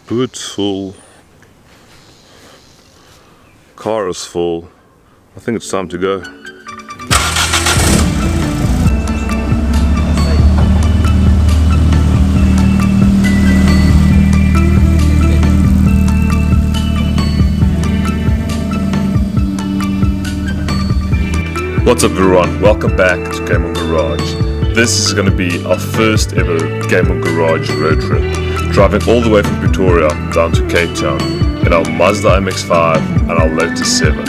Boot's full. Car is full. I think it's time to go. What's up everyone, welcome back to Game On Garage. This is going to be our first ever Game On Garage road trip, driving all the way from Pretoria down to Cape Town in our Mazda Mx5 and our Lotus 7.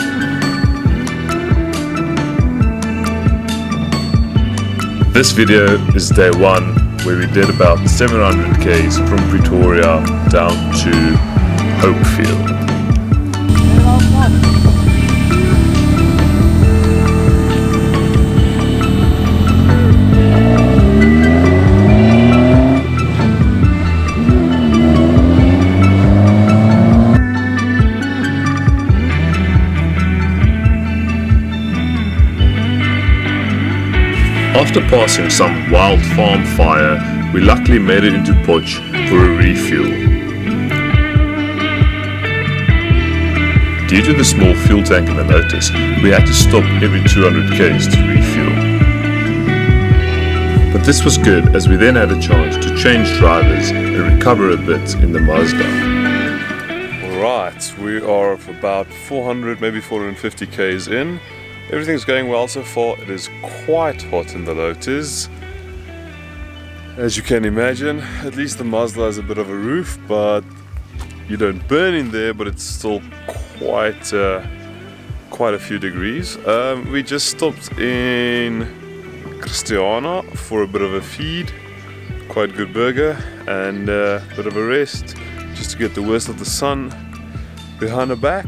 This video is day one, where we did about 700 k's from Pretoria down to Hopefield. After passing some wild farm fire, we luckily made it into Potch for a refuel. Due to the small fuel tank in the Lotus, we had to stop every 200 k's to refuel. But this was good, as we then had a chance to change drivers and recover a bit in the Mazda. Alright, we are about 400, maybe 450 k's in. Everything's going well so far. It is quite hot in the Lotus, as you can imagine. At least the Mazda has a bit of a roof, but you don't burn in there, but it's still quite a few degrees. We just stopped in Christiana for a bit of a feed, quite good burger, and a bit of a rest, just to get the worst of the sun behind the back.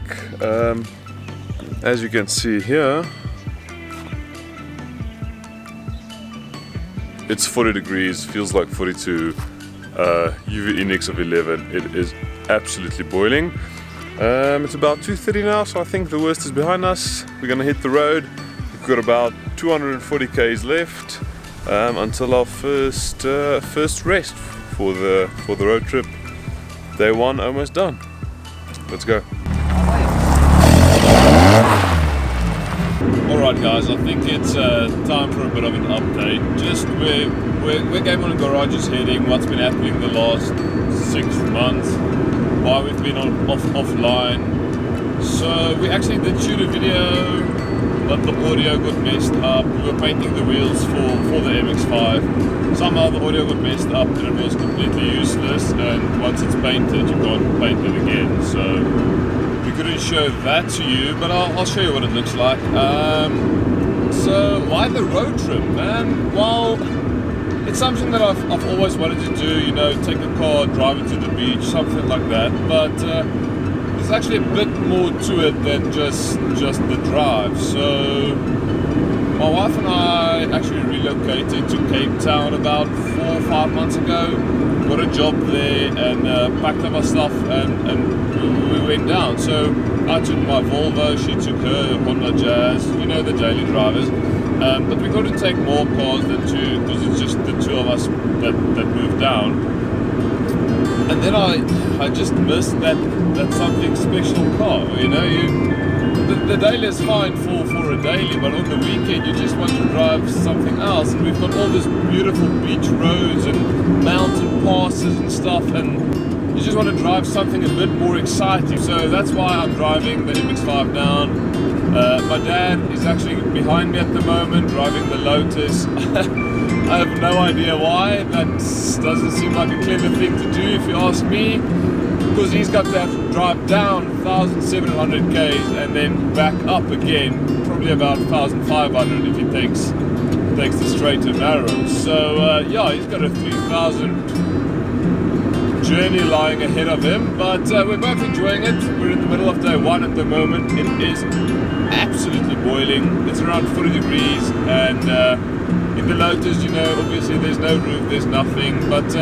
As you can see here, it's 40 degrees, feels like 42, UV index of 11. It is absolutely boiling. It's about 2:30 now, so I think the worst is behind us. We're gonna hit the road. We've got about 240 k's left until our first rest for the road trip. Day one almost done. Let's go. Alright guys, I think it's time for a bit of an update. Just where Game On Garage is heading, what's been happening the last 6 months, why we've been offline. So we actually did shoot a video, but the audio got messed up. We were painting the wheels for the MX5. Somehow the audio got messed up and it was completely useless, and once it's painted you can't paint it again. So we couldn't show that to you, but I'll show you what it looks like. So why the road trip, man? Well, it's something that I've always wanted to do, you know, take a car, drive it to the beach, something like that. But there's actually a bit more to it than just the drive. So my wife and I actually relocated to Cape Town about 4 or 5 months ago. Got a job there and packed up our stuff and we went down. So I took my Volvo, she took her Honda Jazz, you know, the daily drivers. But we couldn't take more cars than two, because it's just the two of us that moved down. And then I just missed that something special car, you know. The daily is fine for a daily, but on the weekend you just want to drive something else. And we've got all these beautiful beach roads and mountain passes and stuff, and you just want to drive something a bit more exciting. So that's why I'm driving the MX5 down. My dad is actually behind me at the moment, driving the Lotus. I have no idea why. That doesn't seem like a clever thing to do, if you ask me, because he's got to have to drive down 1,700 k's and then back up again, probably about 1,500 if he takes the straight and narrow. So yeah, he's got a 3,000 journey lying ahead of him, but we're both enjoying it. We're in the middle of day one at the moment. It is absolutely boiling. It's around 40 degrees, and in the Lotus, you know, obviously there's no roof, there's nothing, but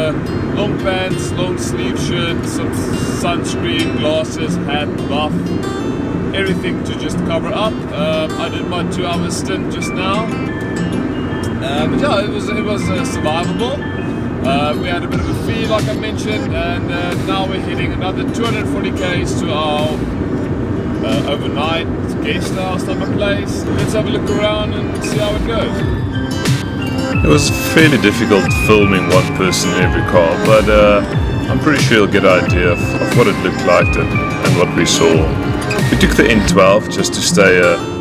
long pants, long sleeve shirt, some sunscreen, glasses, hat, buff, everything to just cover up. I did my 2-hour stint just now, but yeah, it was survivable. We had a bit of a fee, like I mentioned, and now we're hitting another 240 k's to our overnight guest house type of place. Let's have a look around and see how it goes. It was fairly difficult filming one person in every car, but I'm pretty sure you'll get an idea of what it looked like and what we saw. We took the N12 just to stay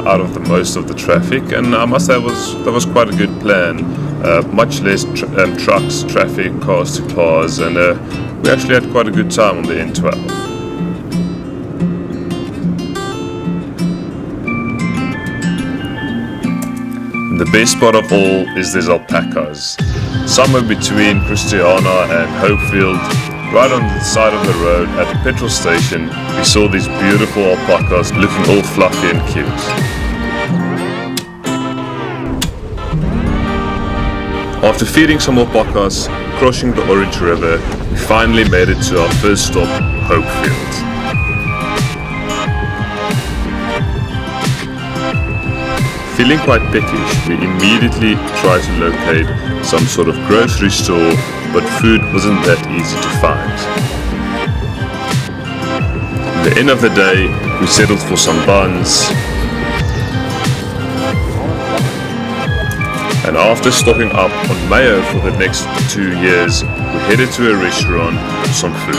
out of the most of the traffic, and I must say that was quite a good plan. Much less trucks, traffic, cars to cars, and we actually had quite a good time on the N12. The best part of all is these alpacas. Somewhere between Christiana and Hopefield, right on the side of the road at the petrol station, we saw these beautiful alpacas looking all fluffy and cute. After feeding some alpacas, crossing the Orange River, we finally made it to our first stop, Hopefield. Feeling quite peckish, we immediately tried to locate some sort of grocery store, but food wasn't that easy to find. At the end of the day, we settled for some buns, and after stocking up on mayo for the next 2 years, we headed to a restaurant for some food.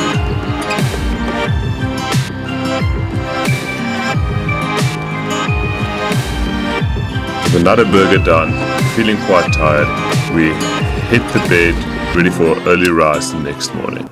With another burger done, feeling quite tired, we hit the bed, ready for early rise the next morning.